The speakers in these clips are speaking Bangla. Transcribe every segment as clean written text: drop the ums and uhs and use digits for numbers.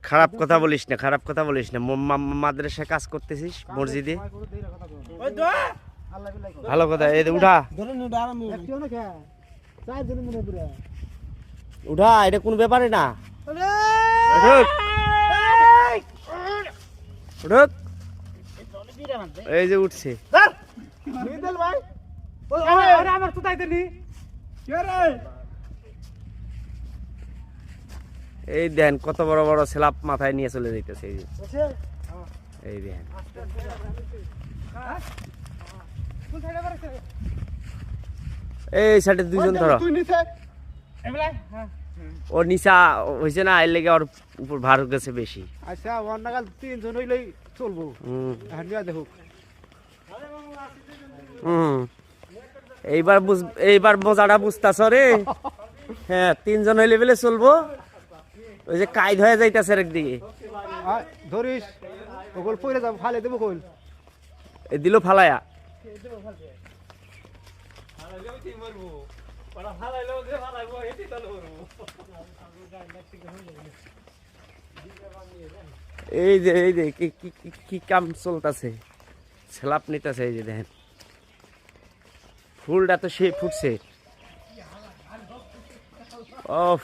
খারাপ কথা বলিস না, খারাপ কথা বলিস না। মাদ্রাসায় কাজ করতেছিস মসজিদে, ভালো কথা। এই উঠা উঠা, এটা কোন ব্যাপারে না। এই যে উঠছে, এই দেন কত বড় বড় স্ল্যাব মাথায় নিয়ে চলে যাইতেছে। এই যে এই দেন, এই সাইডে দুইজন ধরো। ওর নিচা হয়েছে না, এর লেগে ওর উপর ভার গেছে বেশি। আচ্ছা ওর নাগাল 3 জন হইলেই চলবো। দেখো এইবার মজাটা বুঝতাছ রে। হ্যাঁ 3 জন হইলে বেলে চলবো। ওই যে কাইদ হয়ে যাইতেছে একদিকে, ধরিস ওগুলো পড়ে যাব, ফালে দেবো কইল এ দিল ফালায়া। এই যে এই যে কি কাম চলতেছে, স্ল্যাব নিতেছে। এই যে দেখেন ফুলটা তো সে ফুটছে। অফ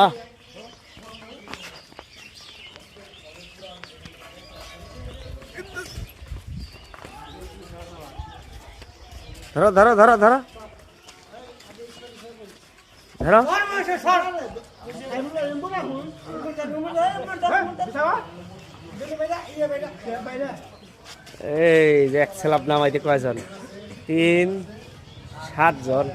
আহ ধরো ধরো ধরো ধরো ধরো। এই এক স্ল্যাব নামাইতে কয়জন? 3-7 জন।